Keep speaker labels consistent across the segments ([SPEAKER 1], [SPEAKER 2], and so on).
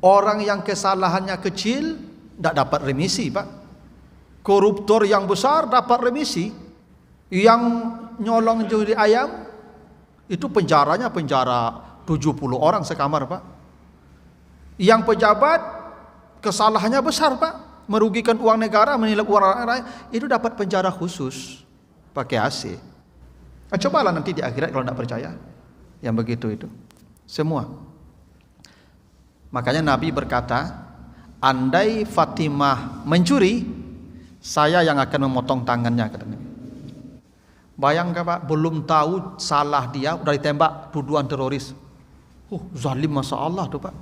[SPEAKER 1] Orang yang kesalahannya kecil tidak dapat remisi, Pak. Koruptor yang besar dapat remisi. Yang nyolong judi ayam itu penjaranya penjara 70 orang sekamar, Pak. Yang pejabat kesalahannya besar, Pak, merugikan uang negara, menilai uang rakyat, itu dapat penjara khusus pakai AC. Cobalah nanti di akhirat kalau tidak percaya yang begitu itu semua. Makanya Nabi berkata, andai Fatimah mencuri, saya yang akan memotong tangannya, kata Nabi. Bayangkan, Pak, belum tahu salah dia udah ditembak tuduhan teroris. Zalim masa Allah tuh, Pak.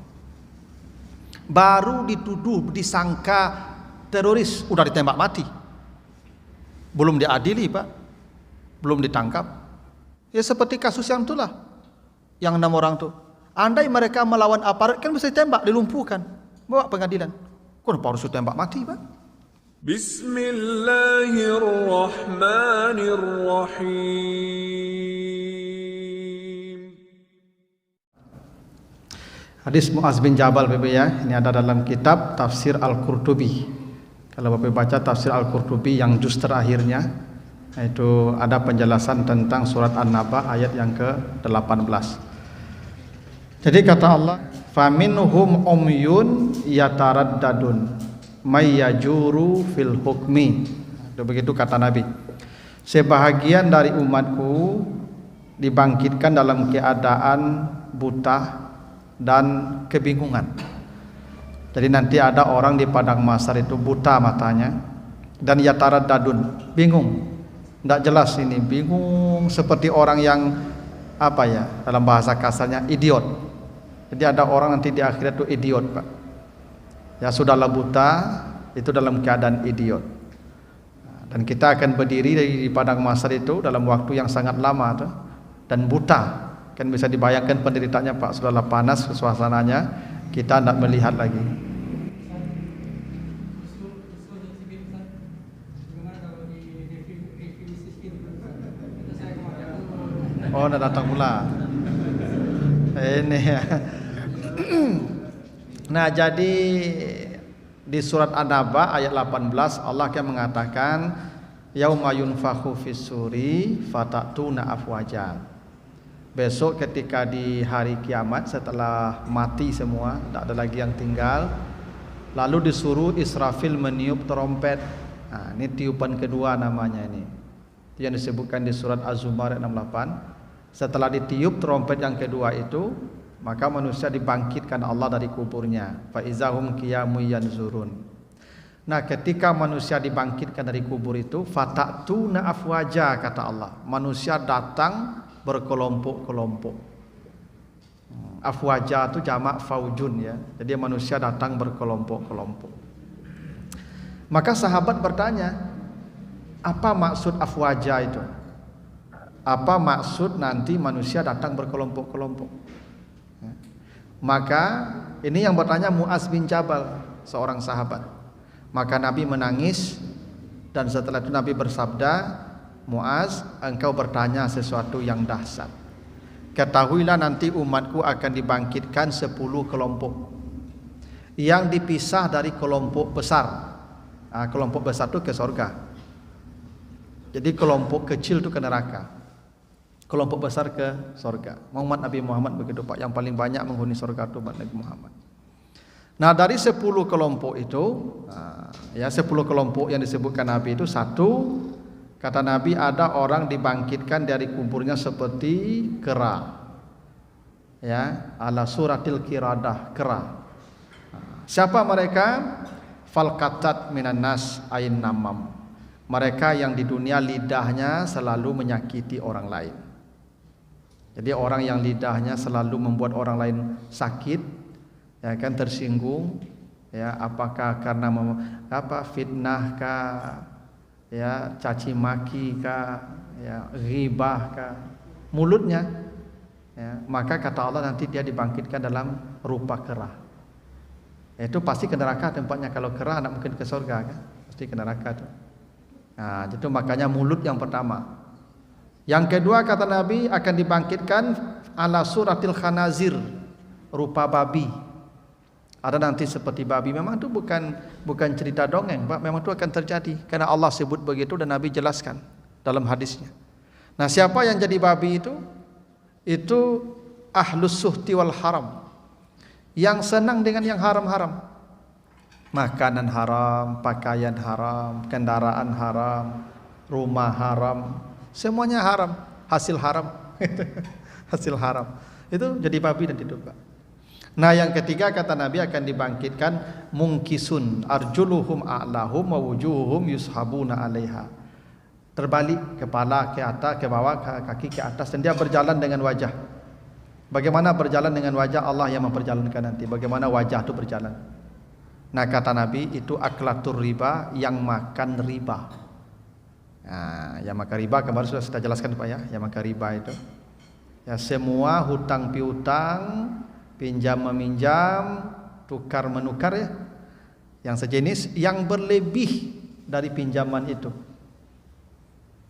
[SPEAKER 1] Baru dituduh, disangka teroris, udah ditembak mati. Belum diadili, Pak. Belum ditangkap. Ya seperti kasus yang itulah, yang 6 orang tuh. Andai mereka melawan aparat kan bisa ditembak, dilumpuhkan, bawa pengadilan. Kenapa harus ditembak mati, Pak?
[SPEAKER 2] Bismillahirrahmanirrahim.
[SPEAKER 1] Hadis Muaz bin Jabal, Bapak ya. Ini ada dalam kitab Tafsir Al-Qurtubi. Kalau Bapak baca Tafsir Al-Qurtubi yang juz terakhirnya, itu ada penjelasan tentang surat An-Naba ayat yang ke-18. Jadi kata Allah, faminhum umyun yataraddadun may yajuru fil hukmi. Itu begitu kata Nabi. Sebahagian dari umatku dibangkitkan dalam keadaan buta dan kebingungan. Jadi nanti ada orang di padang mahsyar itu buta matanya dan yataraddadun, bingung. Tidak jelas ini, bingung seperti orang yang apa ya, dalam bahasa kasarnya idiot. Jadi ada orang nanti di akhirat itu idiot, Pak. Ya sudahlah buta, itu dalam keadaan idiot. Dan kita akan berdiri di padang mahsyar itu dalam waktu yang sangat lama tuh, dan buta. Kan bisa dibayangkan penderitaannya, Pak. Sudahlah panas suasananya, kita tidak melihat lagi. Oh, udah datang pula. Ini ya. Nah, jadi di surat An-Naba ayat 18 Allah akan mengatakan yauma yunfakhu fis-suri fatatuna afwaja. Besok ketika di hari kiamat setelah mati semua, tidak ada lagi yang tinggal, lalu disuruh Israfil meniup trompet. Nah, ini tiupan kedua namanya ini. Itu yang disebutkan di surat Az-Zumar ayat 68. Setelah ditiup trompet yang kedua itu, maka manusia dibangkitkan Allah dari kuburnya. Fa izahum qiyamun yanzurun. Nah, ketika manusia dibangkitkan dari kubur itu, fatatuna afwaja, kata Allah. Manusia datang berkelompok-kelompok. Afwaja itu jamak faujun ya. Jadi manusia datang berkelompok-kelompok. Maka sahabat bertanya, apa maksud afwaja itu? Apa maksud nanti manusia datang berkelompok-kelompok? Maka ini yang bertanya Muaz bin Jabal, seorang sahabat. Maka Nabi menangis dan setelah itu Nabi bersabda, Muaz, engkau bertanya sesuatu yang dahsyat. Ketahuilah nanti umatku akan dibangkitkan 10 kelompok yang dipisah dari kelompok besar. Kelompok besar itu ke surga. Jadi kelompok kecil itu ke neraka. Kelompok besar ke surga. Umat Nabi Muhammad begitu, Pak, yang paling banyak menghuni surga itu umat Nabi Muhammad. Nah, dari 10 kelompok itu, ya 10 kelompok yang disebutkan Nabi itu, satu, kata Nabi, ada orang dibangkitkan dari kuburnya seperti kera. Ya, ala suratil kiradah, kera. Siapa mereka? Falkatat minan nas ain namam. Mereka yang di dunia lidahnya selalu menyakiti orang lain. Jadi orang yang lidahnya selalu membuat orang lain sakit, ya kan, tersinggung, ya, apakah karena fitnah kah, ya, caci maki kah, ya, ghibah kah, mulutnya, ya, maka kata Allah nanti dia dibangkitkan dalam rupa kera. Itu pasti ke neraka tempatnya. Kalau kera tidak mungkin ke surga kan, pasti ke neraka tuh. Nah, itu makanya mulut yang pertama. Yang kedua kata Nabi akan dibangkitkan ala suratil khanazir, rupa babi. Ada nanti seperti babi. Memang itu bukan cerita dongeng, Pak. Memang itu akan terjadi karena Allah sebut begitu dan Nabi jelaskan dalam hadisnya. Nah, siapa yang jadi babi itu ahlus suhti wal haram, yang senang dengan yang haram-haram. Makanan haram, pakaian haram, kendaraan haram, rumah haram, semuanya haram, hasil haram. Hasil haram. Itu jadi babi dan tidur, Pak. Nah, yang ketiga kata Nabi akan dibangkitkan mungkisun arjuluhum a'lahum wa wujuhum yushabuna 'alaiha. Terbalik, kepala ke atas, ke bawah, kaki ke atas, dan dia berjalan dengan wajah. Bagaimana berjalan dengan wajah? Allah yang memperjalankan nanti. Bagaimana wajah itu berjalan? Nah, kata Nabi itu aklatur riba, yang makan riba. Nah, yang makan riba kemarin sudah kita jelaskan, Pak, ya. Yang makan riba itu ya semua hutang piutang, pinjam meminjam, tukar menukar, ya, yang sejenis, yang berlebih dari pinjaman itu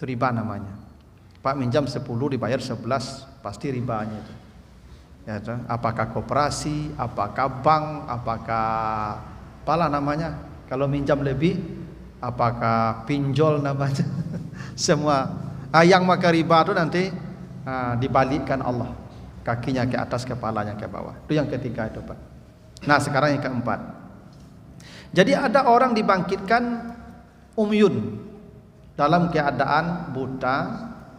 [SPEAKER 1] riba namanya. Pak, minjam 10 dibayar 11, pasti ribanya itu. Ya, apakah koperasi, apakah bank, apakah apalah namanya. Kalau minjam lebih, apakah pinjol namanya. Semua yang makan riba itu nanti dibalikkan Allah, kakinya ke atas, kepalanya ke bawah. Itu yang ketiga itu, Pak. Nah, sekarang yang keempat. Jadi ada orang dibangkitkan umyun, dalam keadaan buta,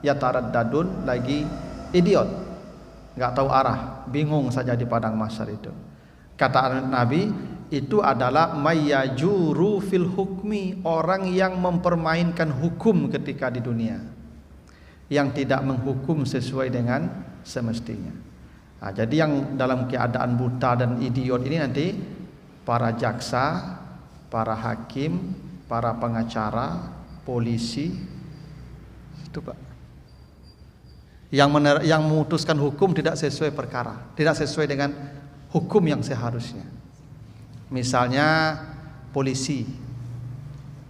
[SPEAKER 1] ya taraddadun, lagi idiot, nggak tahu arah, bingung saja di padang mahsyar itu. Kata Nabi, itu adalah mayyajuru fil hukmi, orang yang mempermainkan hukum ketika di dunia, yang tidak menghukum sesuai dengan semestinya. Nah, jadi yang dalam keadaan buta dan idiot ini nanti para jaksa, para hakim, para pengacara, polisi, itu, Pak, yang memutuskan hukum tidak sesuai perkara, tidak sesuai dengan hukum yang seharusnya. Misalnya polisi,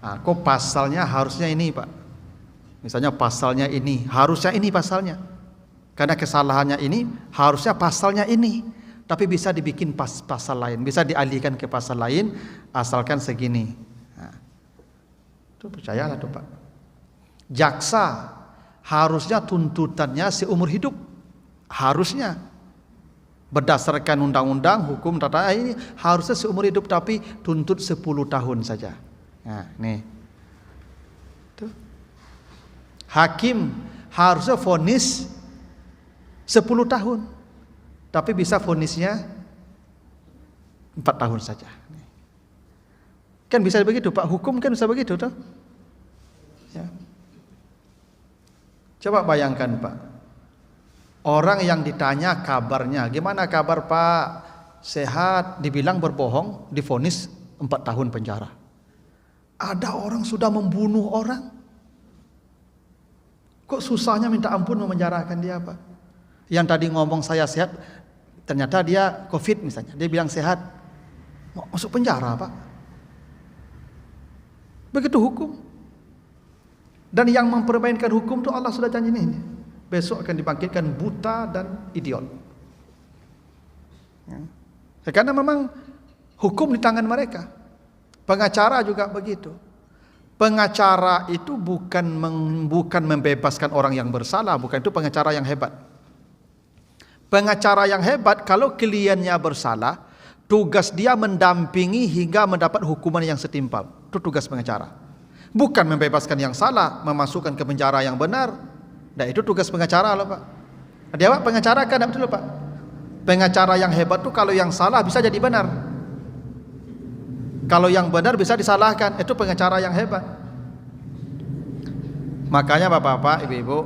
[SPEAKER 1] kok pasalnya harusnya ini, Pak. Misalnya pasalnya ini, harusnya ini pasalnya. Karena kesalahannya ini, harusnya pasalnya ini. Tapi bisa dibikin pasal lain, bisa dialihkan ke pasal lain, asalkan segini. Nah, itu percayalah tuh, Pak. Jaksa, harusnya tuntutannya seumur hidup. Harusnya. Berdasarkan undang-undang, hukum, tata ini harusnya seumur hidup, tapi tuntut 10 tahun saja. Nah, nih. Hakim harusnya vonis 10 tahun, tapi bisa vonisnya 4 tahun saja. Kan bisa begitu, Pak. Hukum kan bisa begitu, toh? Ya. Coba bayangkan, Pak. Orang yang ditanya kabarnya, gimana kabar, Pak? Sehat, dibilang berbohong, divonis 4 tahun penjara. Ada orang sudah membunuh orang, kok susahnya minta ampun memenjarakan dia, Pak? Yang tadi ngomong saya sehat, ternyata dia COVID misalnya, dia bilang sehat, mau masuk penjara, Pak. Begitu hukum. Dan yang mempermainkan hukum itu Allah sudah janji ini, besok akan dibangkitkan buta dan idiot. Ya. Karena memang hukum di tangan mereka. Pengacara juga begitu. Pengacara itu bukan membebaskan orang yang bersalah, bukan itu pengacara yang hebat. Pengacara yang hebat kalau kliennya bersalah, tugas dia mendampingi hingga mendapat hukuman yang setimpal. Itu tugas pengacara. Bukan membebaskan yang salah, memasukkan ke penjara yang benar. Nah, itu tugas pengacara loh, Pak. Dia Pak pengacara kan, betul Pak. Pengacara yang hebat tuh kalau yang salah bisa jadi benar. Kalau yang benar bisa disalahkan, itu pengacara yang hebat. Makanya Bapak-bapak, Ibu-ibu,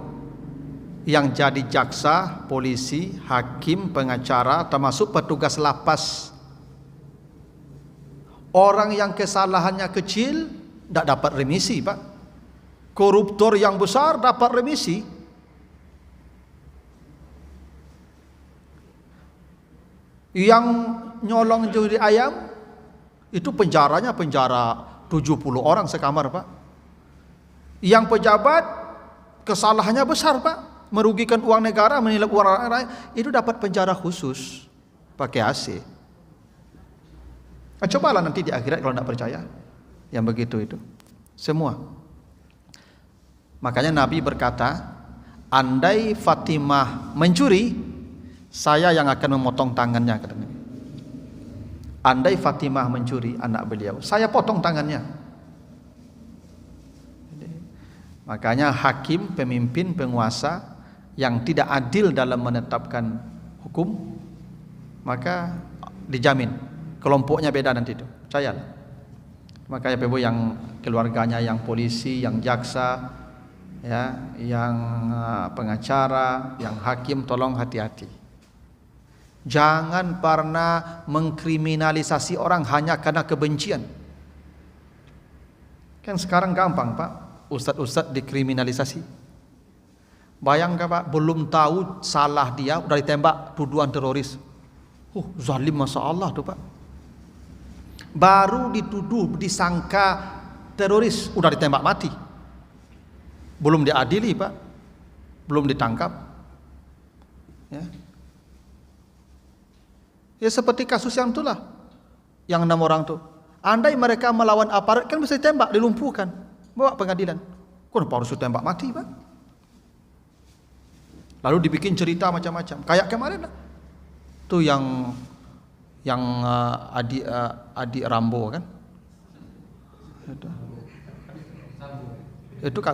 [SPEAKER 1] yang jadi jaksa, polisi, hakim, pengacara, termasuk petugas lapas, orang yang kesalahannya kecil tidak dapat remisi, Pak. Koruptor yang besar dapat remisi. Yang nyolong judi ayam itu penjaranya penjara 70 orang sekamar, Pak. Yang pejabat kesalahannya besar, Pak, merugikan uang negara, menilap uang rakyat, itu dapat penjara khusus pakai AC. Cobalah nanti di akhirat kalau tidak percaya. Yang begitu itu. Semua. Makanya Nabi berkata, andai Fatimah mencuri, saya yang akan memotong tangannya, kata Nabi. Andai Fatimah mencuri anak beliau, saya potong tangannya. Makanya hakim, pemimpin, penguasa yang tidak adil dalam menetapkan hukum, maka dijamin kelompoknya beda nanti itu, percayalah. Makanya Ibu yang keluarganya yang polisi, yang jaksa, ya, yang pengacara, yang hakim, tolong hati-hati. Jangan pernah mengkriminalisasi orang hanya karena kebencian. Kan sekarang gampang Pak, ustadz-ustadz dikriminalisasi. Bayangkan Pak, belum tahu salah dia udah ditembak tuduhan teroris. Zalim Masya Allah tuh Pak. Baru dituduh, disangka teroris, udah ditembak mati. Belum diadili Pak, belum ditangkap. Ya seperti kasus yang itulah, yang 6 orang tuh. Andai mereka melawan aparat kan bisa ditembak, dilumpuhkan, bawa pengadilan. Kenapa harus ditembak mati Pak? Lalu dibikin cerita macam-macam. Kayak kemarin tuh yang adik Rambo kan? Itu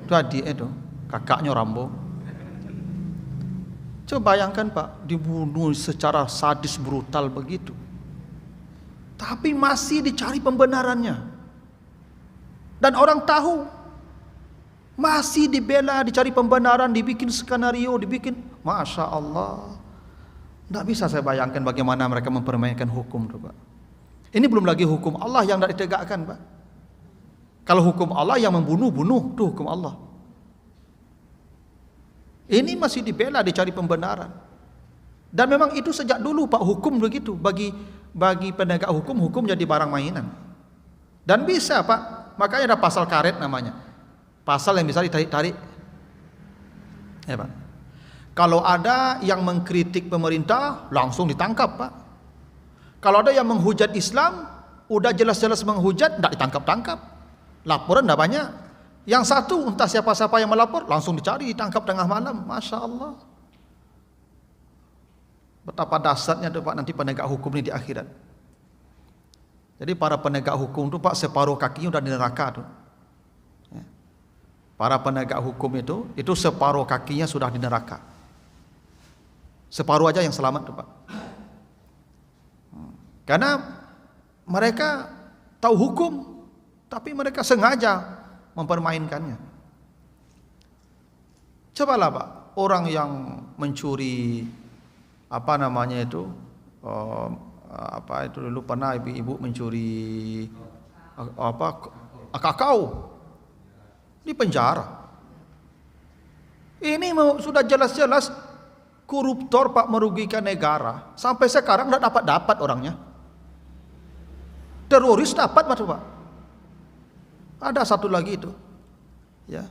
[SPEAKER 1] adik itu, kakaknya Rambo. Coba bayangkan Pak, dibunuh secara sadis brutal begitu. Tapi masih dicari pembenarannya. Dan orang tahu, masih dibela, dicari pembenaran, dibikin skenario, dibikin, Masya Allah. Tidak bisa saya bayangkan bagaimana mereka mempermainkan hukum tuh Pak. Ini belum lagi hukum Allah yang tidak ditegakkan Pak. Kalau hukum Allah yang membunuh, itu hukum Allah. Ini masih dibela, dicari pembenaran. Dan memang itu sejak dulu Pak, hukum begitu. Bagi penegak hukum jadi barang mainan. Dan bisa Pak, makanya ada pasal karet namanya. Pasal yang bisa ditarik-tarik. Ya Pak. Kalau ada yang mengkritik pemerintah, langsung ditangkap Pak. Kalau ada yang menghujat Islam, udah jelas-jelas menghujat, tidak ditangkap-tangkap. Laporan tidak banyak. Yang satu, entah siapa-siapa yang melapor, langsung dicari, ditangkap tengah malam. Masya Allah. Betapa dahsyatnya tuh Pak nanti penegak hukum ini di akhirat. Jadi para penegak hukum itu Pak, separuh kakinya udah di neraka tuh. Para penegak hukum itu separuh kakinya sudah di neraka. Separuh aja yang selamat tuh Pak. Karena mereka tahu hukum, tapi mereka sengaja mempermainkannya. Cobalah Pak, orang yang mencuri dulu pernah ibu-ibu mencuri kakao di penjara. Ini sudah jelas-jelas koruptor Pak, merugikan negara. Sampai sekarang tidak dapat orangnya. Teroris dapat Pak. Ada satu lagi itu, ya,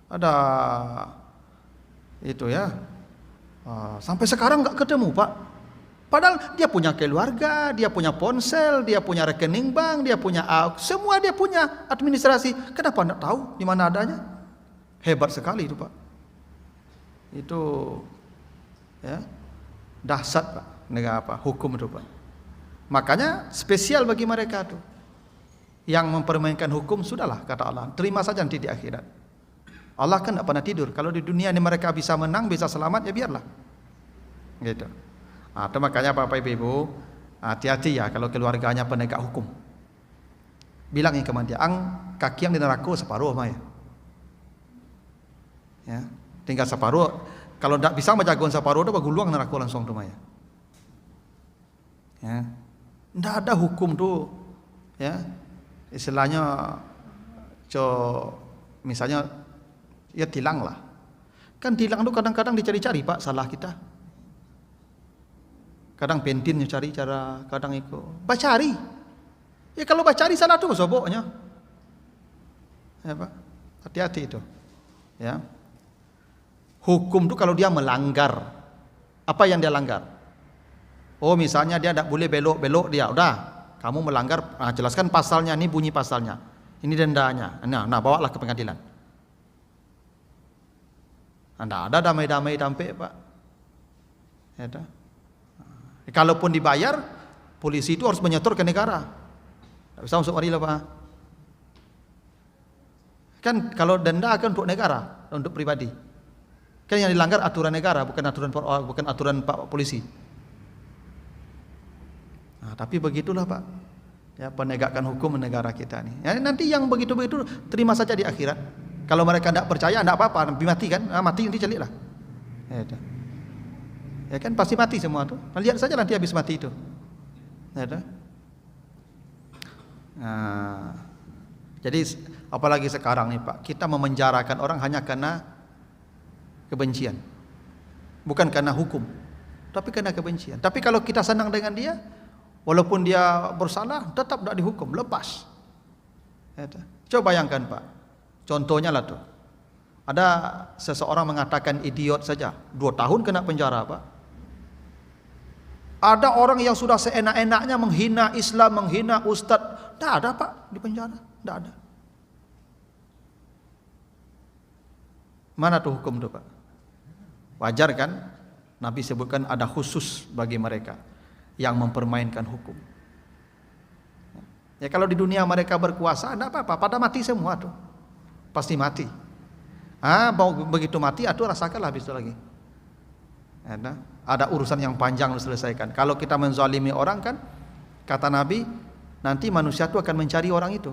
[SPEAKER 1] ada itu ya. Sampai sekarang nggak ketemu Pak. Padahal dia punya keluarga, dia punya ponsel, dia punya rekening bank, dia punya semua, dia punya administrasi. Kenapa nggak tahu di mana adanya? Hebat sekali itu Pak. Itu ya, dahsyat Pak, negara hukum itu Pak. Makanya spesial bagi mereka tuh yang mempermainkan hukum. Sudahlah kata Allah, terima saja nanti di akhirat. Allah kan tidak pernah tidur. Kalau di dunia ini mereka bisa menang, bisa selamat, ya biarlah gitu. Itu makanya Bapak Ibu, hati-hati ya kalau keluarganya penegak hukum. Bilangin ke dia, kaki yang di neraka separuh mah ya, tinggal separuh. Kalau tidak bisa menjagoan separuh, udah baguluang neraka langsung tuh ya. Tidak ada hukum tuh, ya. Istilahnya, misalnya, ya tilang lah. Kan tilang tuh kadang-kadang dicari-cari Pak, salah kita. Kadang pentinnya cari cara, kadang ikut. Bacari. Ya kalau bacari salah tuh soboknya. Ya Pak, hati-hati itu. Ya. Hukum itu kalau dia melanggar, apa yang dia langgar? Oh misalnya dia tidak boleh belok-belok, dia udah kamu melanggar, jelaskan pasalnya, ini bunyi pasalnya, ini dendanya, nah bawalah ke pengadilan. Anda ada damai-damai tampe Pak. Ya, kalaupun dibayar, polisi itu harus menyetor ke negara. Tidak bisa masuk marilah Pak. Kan kalau denda kan untuk negara, untuk pribadi. Kan yang dilanggar aturan negara, bukan aturan Pak polisi. Nah, tapi begitulah Pak. Ya, penegakan hukum negara kita nih. Ya, nanti yang begitu-begitu terima saja di akhirat. Kalau mereka tidak percaya, tidak apa-apa, mati kan? Mati nanti celik lah. Ya kan pasti mati semua tuh. Lihat saja nanti habis mati itu. Ya, nah, jadi apalagi sekarang nih Pak, kita memenjarakan orang hanya karena kebencian, bukan karena hukum, tapi karena kebencian. Tapi kalau kita senang dengan dia, walaupun dia bersalah, tetap tidak dihukum, lepas. Coba bayangkan Pak, contohnya lah tuh, ada seseorang mengatakan idiot saja, 2 tahun kena penjara Pak. Ada orang yang sudah seenak-enaknya menghina Islam, menghina ustadz, tidak ada Pak di penjara, tidak ada. Mana tuh hukum tuh Pak? Wajar kan? Nabi sebutkan ada khusus bagi mereka yang mempermainkan hukum. Ya kalau di dunia mereka berkuasa, tidak apa-apa, pada mati semua tuh, pasti mati. Begitu mati, rasakanlah habis itu lagi. Ada urusan yang panjang harus selesaikan. Kalau kita menzalimi orang kan, kata Nabi, nanti manusia itu akan mencari orang itu.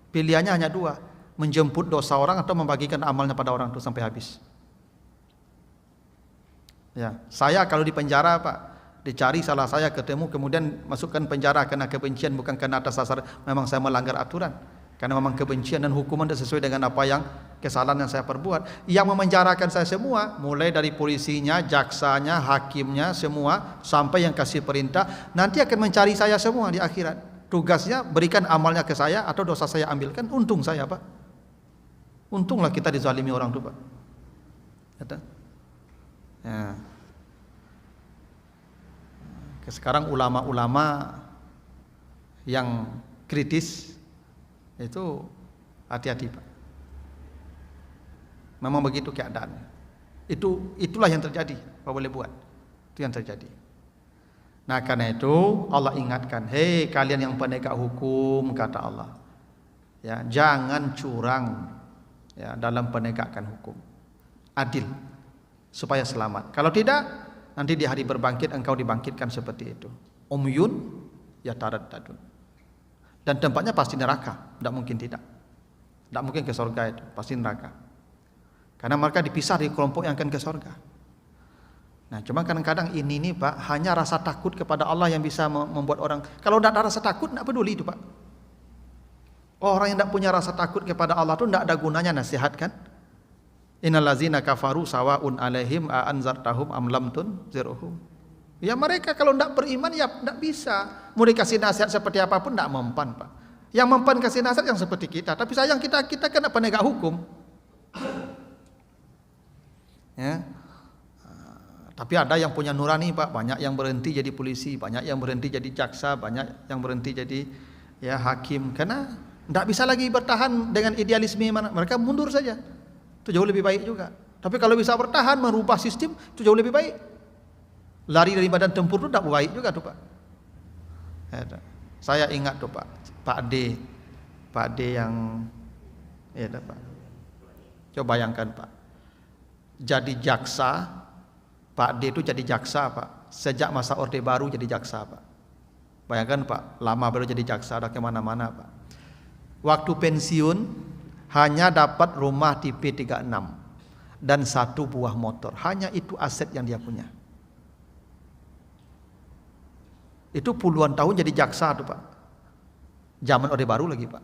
[SPEAKER 1] Pilihannya hanya 2, menjemput dosa orang atau membagikan amalnya pada orang itu sampai habis. Ya, saya kalau di penjara Pak, dicari salah saya ketemu, kemudian masukkan penjara karena kebencian, bukan karena atas dasar memang saya melanggar aturan, karena memang kebencian dan hukuman tidak sesuai dengan apa yang kesalahan yang saya perbuat. Yang memenjarakan saya semua, mulai dari polisinya, jaksanya, hakimnya, semua sampai yang kasih perintah, nanti akan mencari saya semua di akhirat. Tugasnya berikan amalnya ke saya atau dosa saya ambilkan. Untung saya Pak, untunglah kita dizalimi orang itu Pak. Ya. Sekarang ulama-ulama yang kritis itu hati-hati Pak. Memang begitu keadaannya. Itulah yang terjadi. Apa boleh buat? Itu yang terjadi. Nah karena itu Allah ingatkan, hei kalian yang penegak hukum, kata Allah, ya jangan curang ya dalam penegakan hukum, adil supaya selamat. Kalau tidak, nanti di hari berbangkit engkau dibangkitkan seperti itu. Umyun yataraddadun. Dan tempatnya pasti neraka, tidak mungkin tidak. Tidak mungkin ke surga itu, pasti neraka. Karena mereka dipisah dari kelompok yang akan ke surga. Nah, cuma kadang-kadang ini nih Pak, hanya rasa takut kepada Allah yang bisa membuat orang. Kalau tidak ada rasa takut, tidak peduli itu Pak. Orang yang tidak punya rasa takut kepada Allah itu tidak ada gunanya nasihat kan? Innal ladzina kafaru sawaun alaihim a anzartahum am lam tunzirhum. Ya mereka kalau tidak beriman ya tidak bisa. Mau dikasih nasihat seperti apapun tidak mempan Pak. Yang mempan kasih nasihat yang seperti kita. Tapi sayang kita kena penegak hukum. Ya. Tapi ada yang punya nurani Pak. Banyak yang berhenti jadi polisi, banyak yang berhenti jadi jaksa, banyak yang berhenti jadi ya hakim. Karena tidak bisa lagi bertahan dengan idealisme mana. Mereka mundur saja. Itu jauh lebih baik juga. Tapi kalau bisa bertahan merubah sistem itu jauh lebih baik. Lari dari badan tempur itu tidak baik juga tuh Pak. Ya, saya ingat tuh Pak D yang ya Pak. Coba bayangkan Pak. Jadi jaksa, Pak D itu jadi jaksa Pak. Sejak masa Orde Baru jadi jaksa Pak. Bayangkan Pak, lama baru jadi jaksa, ada kemana-mana Pak. Waktu pensiun hanya dapat rumah tipe 36 dan 1 buah motor. Hanya itu aset yang dia punya. Itu puluhan tahun jadi jaksa tuh Pak. Zaman Orde Baru lagi Pak.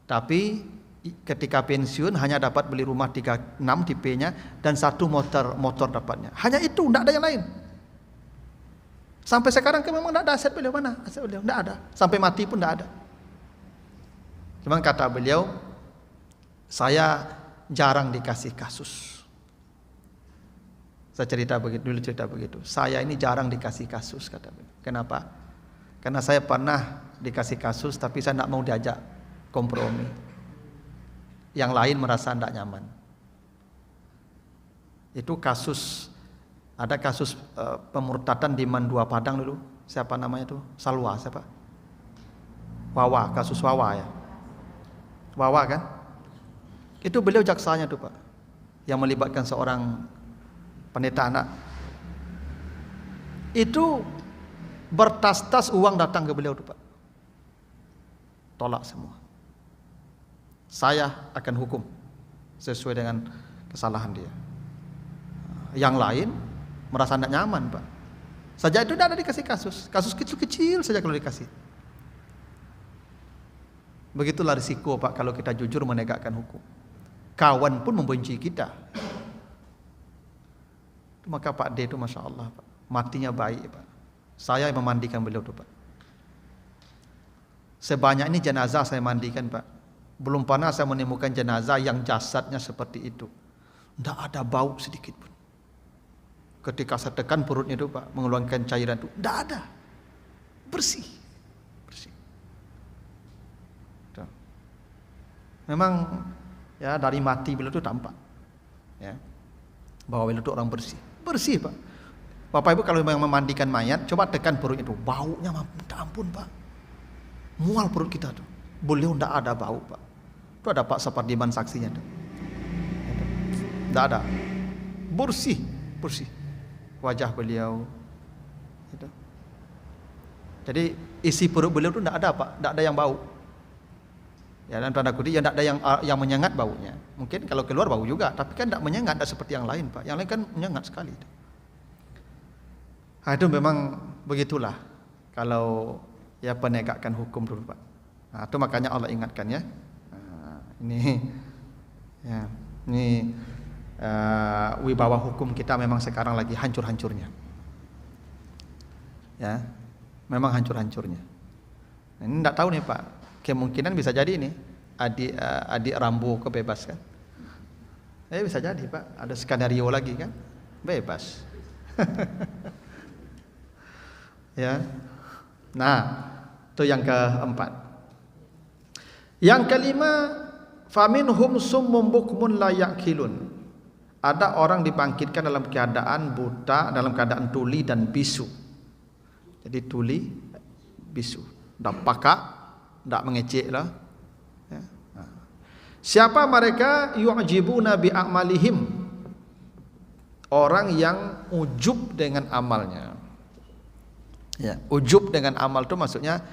[SPEAKER 1] Tapi ketika pensiun hanya dapat beli rumah 36 tipenya dan 1 motor dapatnya. Hanya itu, tidak ada yang lain. Sampai sekarang kan memang tidak ada aset beliau, mana aset beliau, tidak ada. Sampai mati pun tidak ada. Cuma kata beliau, saya jarang dikasih kasus. Saya cerita begitu. Saya ini jarang dikasih kasus, kata beliau. Kenapa? Karena saya pernah dikasih kasus, tapi saya tidak mau diajak kompromi. Yang lain merasa tidak nyaman. Itu kasus, ada kasus pemurtadan di Mandua Padang dulu. Siapa namanya itu? Salwa, siapa? Wawa, kasus Wawa ya. Wawa kan? Itu beliau jaksanya tuh Pak, yang melibatkan seorang pendeta anak. Itu bertas-tas uang datang ke beliau tuh Pak. Tolak semua. Saya akan hukum sesuai dengan kesalahan dia. Yang lain merasa tidak nyaman Pak. Saja itu tidak ada dikasih kasus. Kasus kecil-kecil saja kalau dikasih. Begitulah risiko Pak kalau kita jujur menegakkan hukum. Kawan pun membenci kita. Maka Pak D itu Masya Allah Pak, matinya baik Pak. Saya yang memandikan beliau itu Pak. Sebanyak ini jenazah saya mandikan Pak. Belum pernah saya menemukan jenazah yang jasadnya seperti itu. Tidak ada bau sedikit pun. Ketika saya tekan perutnya itu Pak, mengeluarkan cairan itu, tidak ada. Bersih. Memang ya dari mati beliau itu tampak ya, bahwa beliau itu orang bersih Pak. Bapak Ibu kalau memang memandikan mayat, coba tekan perut itu, baunya minta ampun Pak, mual perut kita tuh. Beliau tidak ada bau Pak. Itu ada Pak Sapardiman saksinya tuh, tidak ada, bersih wajah beliau itu. Jadi isi perut beliau itu tidak ada Pak, tidak ada yang bau. Ya, dan tanda kutip ya tidak ada yang menyengat baunya. Mungkin kalau keluar bau juga, tapi kan tidak menyengat, tidak seperti yang lain Pak. Yang lain kan menyengat sekali. Nah, itu memang begitulah kalau ya penegakan hukum dulu Pak. Nah, itu makanya Allah ingatkan ya. Nah, ini wibawa hukum kita memang sekarang lagi hancur-hancurnya. Ya, memang hancur-hancurnya. Nah, ini tidak tahu nih Pak. Kemungkinan bisa jadi ini adik Rambo kebebaskan. Bisa jadi Pak, ada skenario lagi kan, bebas. Ya. Nah, itu yang keempat. Yang kelima, faminhum summum bukmun la yaqilun. Ada orang dibangkitkan dalam keadaan buta, dalam keadaan tuli dan bisu. Jadi tuli, bisu, dan pakak, tidak mengecek lah. Ya. Siapa mereka? Yu'jibuna bi'amalihim. Orang yang ujub dengan amalnya. Ya, ujub dengan amal itu maksudnya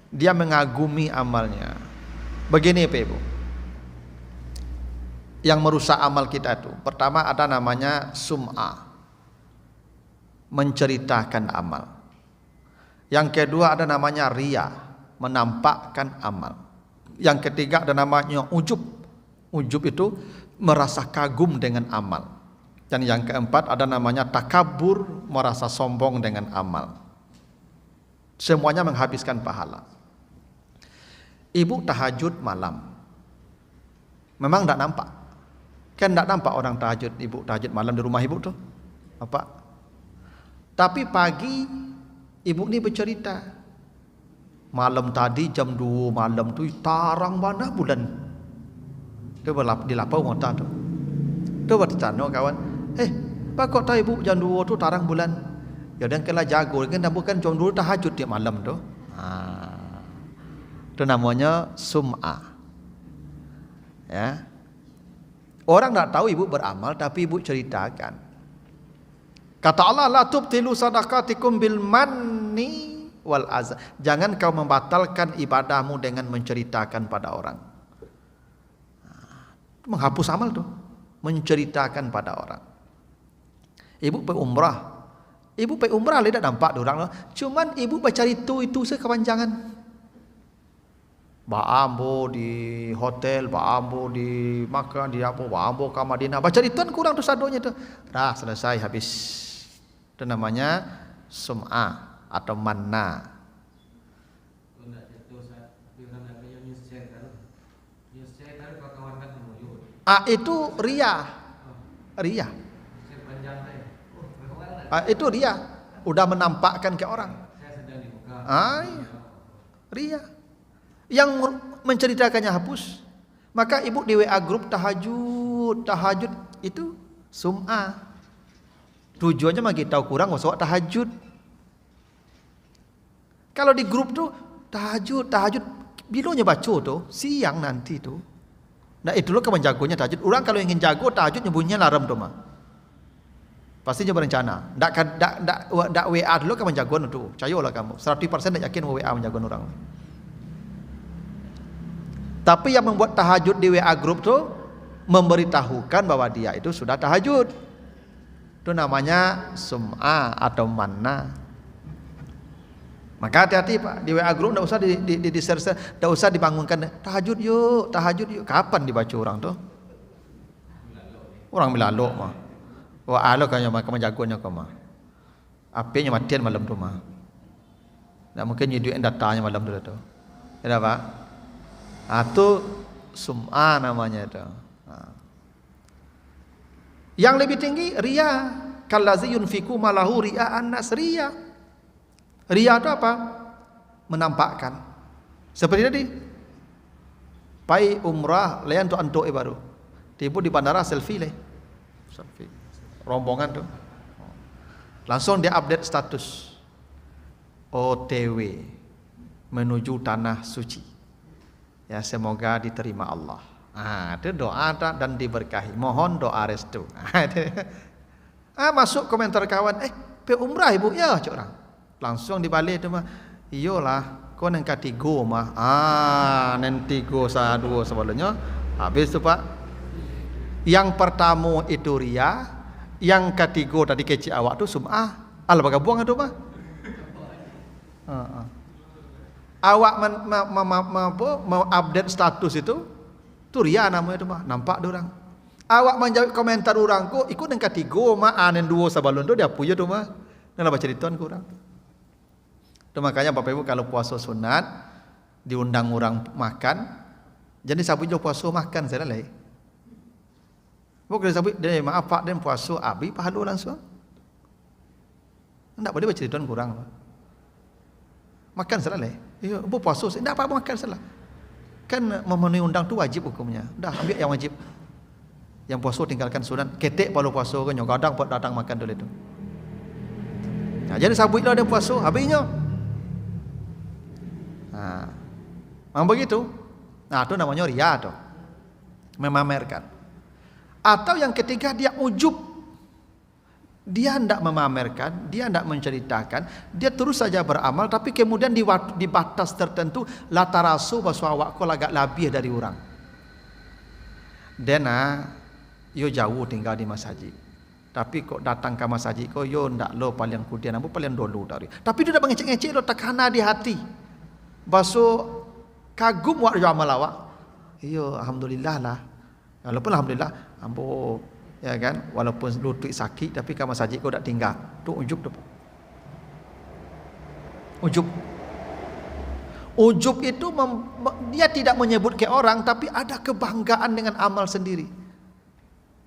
[SPEAKER 1] dia mengagumi amalnya. Begini Pak Ibu, yang merusak amal kita itu, pertama ada namanya sum'ah, menceritakan amal. Yang kedua ada namanya riya, menampakkan amal. Yang ketiga ada namanya ujub. Ujub itu merasa kagum dengan amal. Dan yang keempat ada namanya takabur, merasa sombong dengan amal. Semuanya menghabiskan pahala. Ibu tahajud malam, memang tidak nampak. Kan tidak nampak orang tahajud, ibu tahajud malam di rumah ibu tuh apa? Tapi pagi ibu ini bercerita, malam tadi jam 2 malam tu tarang mana bulan. Tu di lapau mata tu. Tu bertanya kawan, pak kok tahu ibu jam 2 tu tarang bulan? Ya dan kena jago kan, bukan jam 2 tahajud tiap malam tu. Itu namanya sum'ah. Ya. Orang tak tahu ibu beramal, tapi ibu ceritakan. Kata Allah, la tubtilu sadaqatikum bil manni wal azza. Jangan kau membatalkan ibadahmu dengan menceritakan pada orang. Menghapus amal tuh, menceritakan pada orang. Ibu pergi umrah. Ibu pergi umrah tidak nampak orang loh. Cuman ibu baca itu sekepanjangan. Baambo di hotel, baambo di makan, di apa, baambo ke Madinah. Baca itu kan kurang tuh sadonya tuh. Dah selesai habis. Itu namanya sum'ah atau manna. Itu ria. Itu ria, udah menampakkan ke orang. Ria. Yang menceritakannya hapus. Maka ibu di WA grup tahajud itu sum'ah. Tujuannya bagi tahu kurang wasawak tahajud. Kalau di grup tuh tahajud bilonya baca tuh siang nanti tuh. Nah itu loh kapan jagonya tahajud. Orang kalau ingin jago tahajud nyebutnya larem tuh mah. Pasti dia berencana. Ndak WA dulu kapan jagoan tuh. Percayalah kamu. 100% ndak yakin WA menjagoan orang. Tapi yang membuat tahajud di WA grup tuh memberitahukan bahwa dia itu sudah tahajud. Itu namanya sum'ah atau manna. Maka hati-hati Pak, di WA grup enggak usah enggak usah dibangunkan tahajud yuk. Kapan dibaca orang tuh? Orang bilalok mah. Wah, alo kaya mah jagonya kau mah. Apinya matian malam tu mah. Enggak mungkin nyediain datanya malam tu. Ya Pak? Itu sum'ah namanya itu. Yang lebih tinggi ria. Kallazi yunfiku malahu ria'an nas, ria. Ria itu apa? Menampakkan. Seperti tadi. Pai umrah lean tu antuk baru. Tiba di bandara selfie. Rombongan tu. Langsung dia update status. OTW menuju tanah suci. Ya semoga diterima Allah. Itu doa dan diberkahi. Mohon doa restu. Masuk komentar kawan, pe umrah ibu ya orang. Langsung dibalik itu mah. Iyalah, kau nang katigo mah. Nanti go dua sebelumnya. Habis tu Pak. Yang pertama itu ria, yang ketiga tadi kecil awak tu sum'ah. Baga buang itu mah. Awak mau update status itu ria namanya itu mah, nampak dia orang. Awak menjawab komentar orang ku ikut dengan ketiga mah anen dua sabalun tu dia punya tu mah. Nah baca ceritakan ku orang. Itu makanya Bapak Ibu kalau puasa sunat diundang orang makan, jadi sabu jo puasa makan saya lah. Bukan sabu dia maaf Pak dan puasa abi pahala langsung. Enggak boleh baca ceritakan ku orang. Makan salah lah. Ya, bu puasa tidak apa-apa makan salah. Kan memenuhi undang tu wajib hukumnya. Dah ambil yang wajib. Yang puasa tinggalkan sunat. Ketek kalau puasa kan kadang buat datang makan dulu itu. Nah, jadi sabut lah dia puasa habisnya. Memang begitu. Nah, itu namanya riya tu. Memamerkan. Atau yang ketiga dia ujub. Dia tidak memamerkan, dia tidak menceritakan, dia terus saja beramal, tapi kemudian di batas tertentu latarasu bahwa awakku agak lebih dari orang. Dena, yo jauh tinggal di masjid, tapi kok datang ke masjid, kok yo ndak lo paling kudian, aku paling dulu dari. Tapi dia tidak mengecek-ngecek lo tekana di hati, bahwa kagum wak yo amal awak. Yo alhamdulillah lah, walaupun alhamdulillah, ambo. Ya kan, walaupun lutut sakit tapi kamu masjid kau tak tinggal. Tu ujub tu. Ujub itu dia tidak menyebut ke orang tapi ada kebanggaan dengan amal sendiri.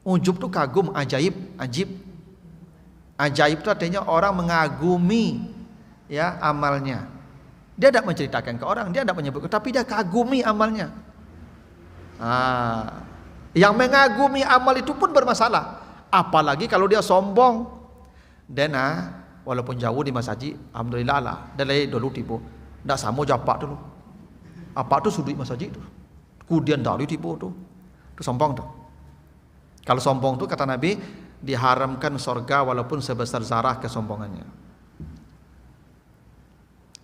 [SPEAKER 1] Ujub tu kagum, ajaib. Ajaib tu artinya orang mengagumi ya amalnya. Dia tidak menceritakan ke orang, dia tidak menyebut, tapi dia kagumi amalnya. Yang mengagumi amal itu pun bermasalah. Apalagi kalau dia sombong. Dan walaupun jauh di masjid, alhamdulillah lah. Dan lain dulu tipu. Tak sama je apa dulu. Apa tu sudut masjid tu. Kemudian dari tipu tu. Tu sombong tu. Kalau sombong tu kata Nabi diharamkan surga walaupun sebesar zarah kesombongannya.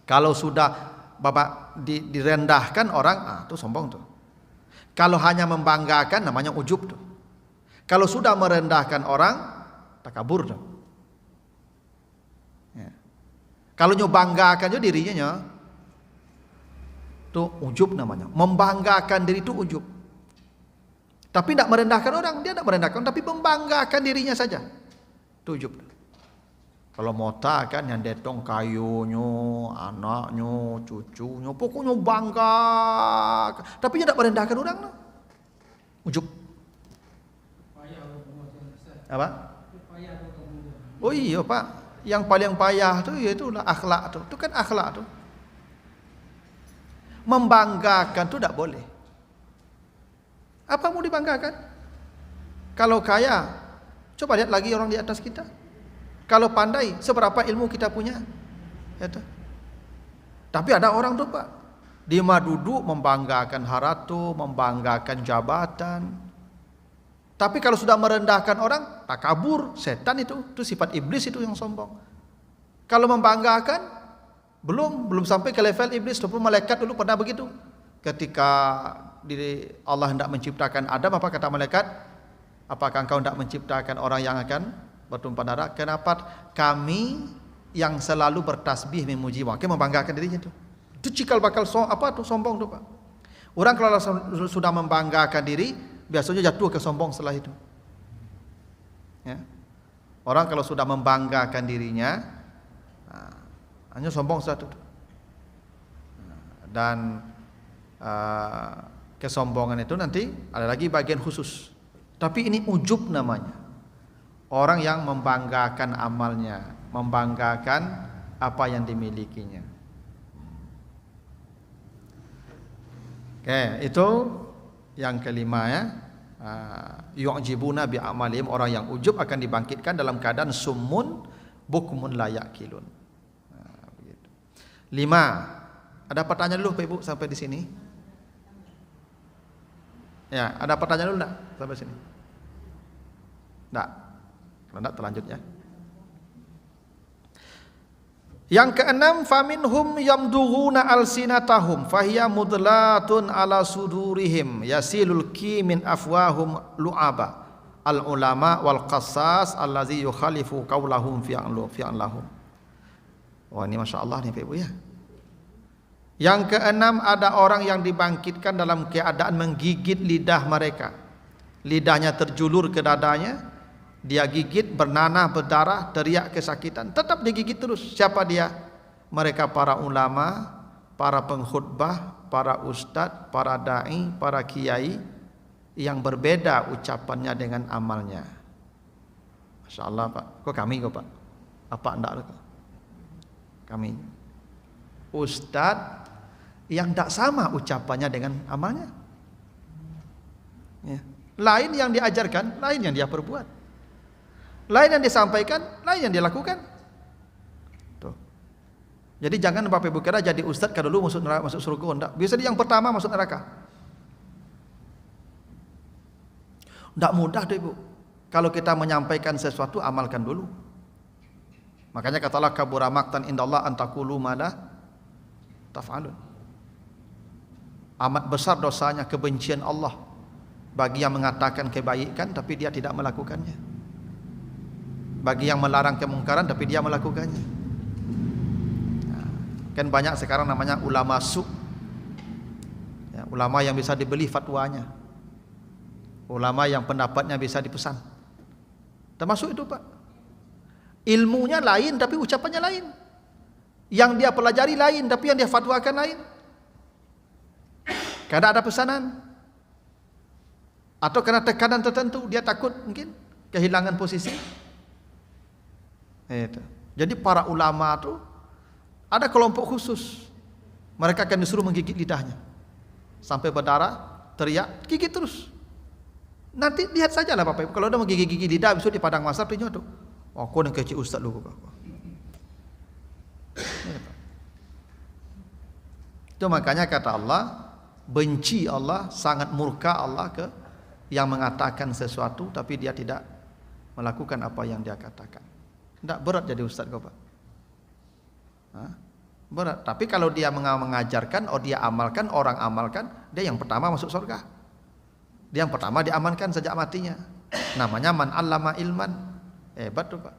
[SPEAKER 1] Kalau sudah bapak direndahkan orang, tu sombong tu. Kalau hanya membanggakan namanya ujub tu. Kalau sudah merendahkan orang, takabur tu. Ya. Kalau banggakan juga dirinya, tu ujub namanya. Membanggakan diri tu ujub. Tapi tidak merendahkan orang, dia tidak merendahkan, tapi membanggakan dirinya saja. Tu ujub. Kalau mota kan yang detong kayunya, anaknya, cucunya, pokoknya bangga. Tapi dia tidak merendahkan orang. Ujub. Apa? Oh iya Pak, yang paling payah tuh ya itulah akhlak tuh. Itu kan akhlak tuh. Membanggakan tuh tidak boleh. Apa mau dibanggakan? Kalau kaya, coba lihat lagi orang di atas kita. Kalau pandai, seberapa ilmu kita punya? Ya tuh. Tapi ada orang tuh Pak, dia mah duduk membanggakan haratu, membanggakan jabatan. Tapi kalau sudah merendahkan orang, takabur, setan itu sifat iblis itu yang sombong. Kalau membanggakan, belum sampai ke level iblis, ataupun malaikat dulu pernah begitu. Ketika Allah hendak menciptakan Adam, apa kata malaikat? Apakah engkau hendak menciptakan orang yang akan bertumpah darah? Kenapa kami yang selalu bertasbih memuji Allah, membanggakan dirinya itu. Itu cikal bakal sombong tuh Pak. Orang kalau sudah membanggakan diri, biasanya jatuh ke sombong setelah itu. Ya. Orang kalau sudah membanggakan dirinya, hanya sombong setelah itu. Dan kesombongan itu nanti ada lagi bagian khusus. Tapi ini ujub namanya. Orang yang membanggakan amalnya, membanggakan apa yang dimilikinya. Oke, itu yang kelima ya. Yu'jibuna bi amalihim, orang yang ujub akan dibangkitkan dalam keadaan summun bukmun la yaqilun. Begitu. 5. Ada pertanyaan dulu Pak Ibu sampai di sini? Ya, ada pertanyaan dulu enggak sampai sini? Enggak. Kalau enggak terlanjut ya. Yang keenam, faminhum yamdughuna alsinatahum fahiya mudlatun ala sudurihim yasilul ki min afwahum lu'aba al ulama wal qassas allazi yukhalifu qaulahum fi'an lahum. Wah, ini Masya Allah nih Pak Ibu ya. Yang keenam, ada orang yang dibangkitkan dalam keadaan menggigit lidah mereka. Lidahnya terjulur ke dadanya, dia gigit, bernanah, berdarah, teriak kesakitan, tetap digigit terus. Siapa dia? Mereka para ulama, para pengkhutbah, para ustadz, para da'i, para kiai yang berbeda ucapannya dengan amalnya. Masya Allah Pak. Kok kami kok Pak? Apa enggak? Kami ustadz yang tidak sama ucapannya dengan amalnya. Ya. Lain yang diajarkan, lain yang dia perbuat. Lain yang disampaikan, lain yang dia lakukan. Tuh. Jadi jangan Bapak Ibu kira jadi ustadz kalau dulu masuk neraka, masuk surga, enggak. Bisa dia yang pertama masuk neraka. Enggak mudah tuh Ibu. Kalau kita menyampaikan sesuatu, amalkan dulu. Makanya kata Allah, kabura maqtan indallah an taqulu ma la taf'alun. Amat besar dosanya, kebencian Allah bagi yang mengatakan kebaikan tapi dia tidak melakukannya, bagi yang melarang kemungkaran tapi dia melakukannya. Nah, kan banyak sekarang namanya ulama su, ya, ulama yang bisa dibeli fatwanya, ulama yang pendapatnya bisa dipesan. Termasuk itu Pak. Ilmunya lain tapi ucapannya lain, yang dia pelajari lain tapi yang dia fatwakan lain. Karena ada pesanan atau karena tekanan tertentu, dia takut mungkin kehilangan posisi. Itu. Jadi para ulama itu ada kelompok khusus. Mereka akan disuruh menggigit lidahnya sampai berdarah, teriak, gigit terus. Nanti lihat saja lah Bapak Ibu, kalau udah menggigit lidah besok di padang mahsyar pinjau tuh. Oh, kau nak kecil ustaz lu kok. Itu makanya kata Allah, benci Allah, sangat murka Allah ke yang mengatakan sesuatu tapi dia tidak melakukan apa yang dia katakan. Tidak berat jadi ustaz kau Pak. Berat. Tapi kalau dia mengajarkan, dia amalkan, orang amalkan, dia yang pertama masuk surga. Dia yang pertama diamankan sejak matinya. Namanya man allama ilman. Hebat tuh Pak.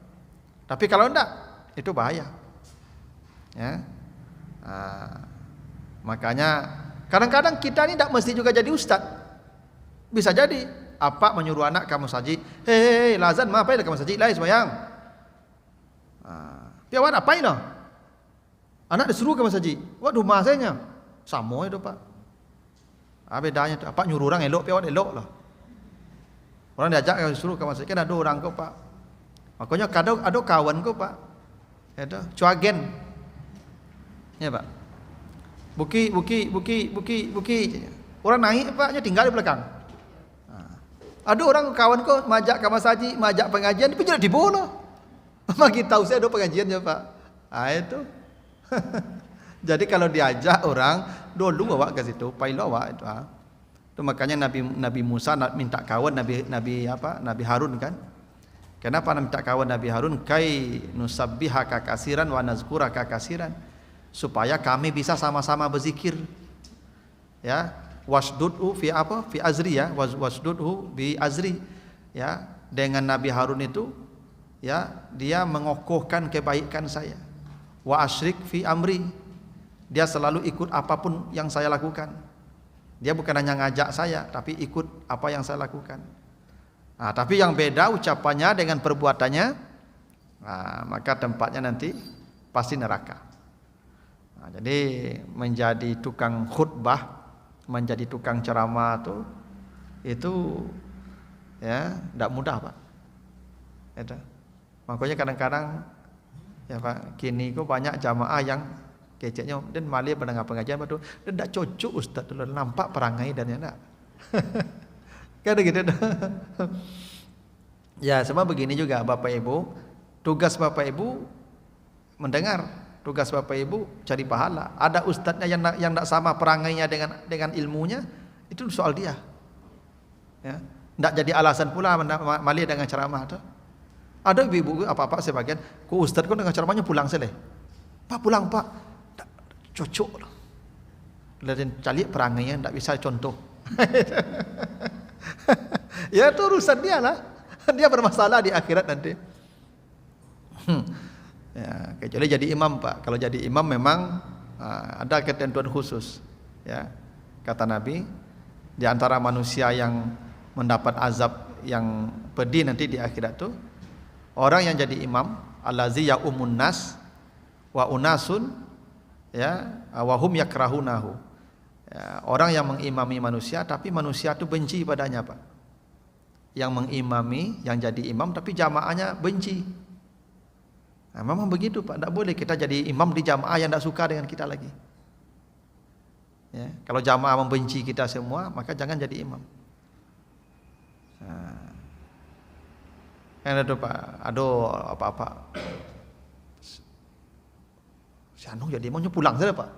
[SPEAKER 1] Tapi kalau enggak, itu bahaya. Ya. Makanya kadang-kadang kita ini tidak mesti juga jadi ustaz. Bisa jadi apa menyuruh anak kamu saji, hei lazan ma apa kamu saji lai sembahyang. Piawan apa ini? Anak disuruh kamu saji. Waduh masanya sama itu Pak. Bedanya tu apa nyuruh orang elok, piawan elok lah. Orang diajak disuruh kamu saji, kan ada orang kok Pak. Makanya kadang ada kawanku Pak, itu cuagen, ya Pak. Buki. Orang naik Pak, tinggal di belakang. Ada orang kawanku majak kamar saji, majak pengajian, tapi tidak dibunuh. Bagi tahu saya ada pengajian ya Pak. Itu. Jadi kalau diajak orang dulu bawa ke situ, pailo bawa itu. Itu makanya Nabi Musa minta kawan Nabi Harun kan. Kenapa minta kawan Nabi Harun? Kai nusabbihaka kasiran wa nazkuraka kasiran. Supaya kami bisa sama-sama berzikir. Ya, wasdudhu fi apa? Fi azri ya, wasdudhu bi azri. Ya, dengan Nabi Harun itu ya, dia mengokohkan kebaikan saya. Wa asyrik fi amri. Dia selalu ikut apapun yang saya lakukan. Dia bukan hanya ngajak saya, tapi ikut apa yang saya lakukan. Nah, tapi yang beda ucapannya dengan perbuatannya, nah, maka tempatnya nanti pasti neraka. Nah, jadi menjadi tukang khutbah, menjadi tukang ceramah itu ya tidak mudah Pak. Itu. Makanya kadang-kadang ya Pak, kini kok banyak jamaah yang keceknya dan malah pendengar pengajian itu tidak cocok Ustaz dulu nampak perangai dan ya enggak. Kayak gitu. Ya, sama begini juga Bapak Ibu, tugas Bapak Ibu mendengar, tugas Bapak Ibu cari pahala. Ada ustadznya yang tidak sama perangainya dengan ilmunya, itu soal dia. Ya, tidak jadi alasan pula malah dengan ceramah itu. Ada ibu-ibu apa-apa sebagian, ku ustadz kok dengan ceramahnya pulang seleh. Pak pulang Pak, tak cocok. Dan cari perangainya tidak bisa contoh. Ya itu urusan dia lah. Dia bermasalah di akhirat nanti. Ya, kecuali jadi imam Pak. Kalau jadi imam memang ada ketentuan khusus. Ya, kata Nabi, di antara manusia yang mendapat azab yang pedih nanti di akhirat itu orang yang jadi imam, allazi yaumun nas wa unasun ya wa hum yakrahunahu. Ya, orang yang mengimami manusia tapi manusia itu benci padanya Pak. Yang mengimami, yang jadi imam tapi jamaahnya benci. Nah, memang begitu Pak, tidak boleh kita jadi imam di jamaah yang tidak suka dengan kita lagi. Ya, kalau jamaah membenci kita semua, maka jangan jadi imam. Nah, ada Pak, apa-apa. Si Anu jadi imamnya pulang saja Pak.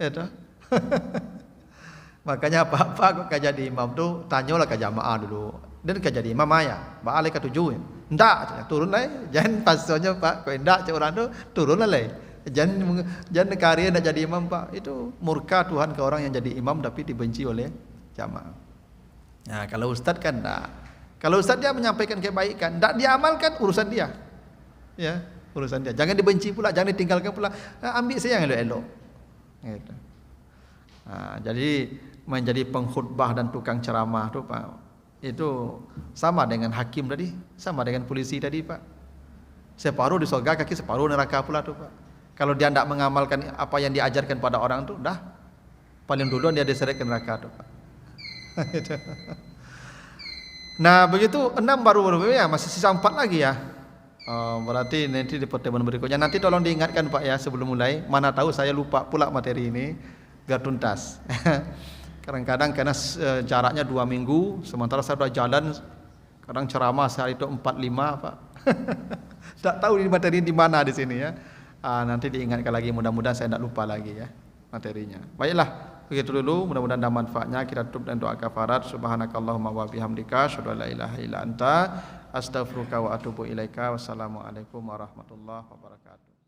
[SPEAKER 1] Itu. Makanya apa-apa kok jadi imam tuh tanyalah ke jamaah dulu. Dan jadi imam ya, balik ke tujuh. Ndak, turun lah. Jangan pasonya Pak, kau ndak cak orang tu turun lah. Jangan karya nak jadi imam Pak. Itu murka Tuhan ke orang yang jadi imam tapi dibenci oleh jamaah. Nah, kalau ustaz kan ndak. Kalau ustaz dia menyampaikan kebaikan, ndak diamalkan urusan dia. Ya, urusan dia. Jangan dibenci pula, jangan ditinggalkan pula. Ambil saya yang elok-elok. Gitu. Nah, jadi menjadi pengkhutbah dan tukang ceramah tu Pak. Itu sama dengan hakim tadi, sama dengan polisi tadi Pak. Separuh di surga, kaki separuh neraka pula tu Pak. Kalau dia tidak mengamalkan apa yang diajarkan pada orang tu, dah paling dulu dia diseret ke neraka tu Pak. Nah begitu 6 baru ya, masih sisa 4 lagi ya. Berarti nanti di pertemuan berikutnya. Nanti tolong diingatkan Pak ya sebelum mulai. Mana tahu saya lupa pula materi ini, biar tuntas. Kadang-kadang karena jaraknya 2 minggu, sementara saya sudah jalan, kadang ceramah sehari itu 4-5 Pak. Tak tahu ini materi di mana di sini ya. Nanti diingatkan lagi, mudah-mudahan saya tidak lupa lagi ya materinya. Baiklah, begitu dulu, mudah-mudahan ada manfaatnya. Kita tutup dan doa kafarat. Subhanakallahumma wa bihamdika, asyhadu an la ilaha illa anta, astaghfiruka wa atubu ilaika. Wassalamualaikum warahmatullahi wabarakatuh.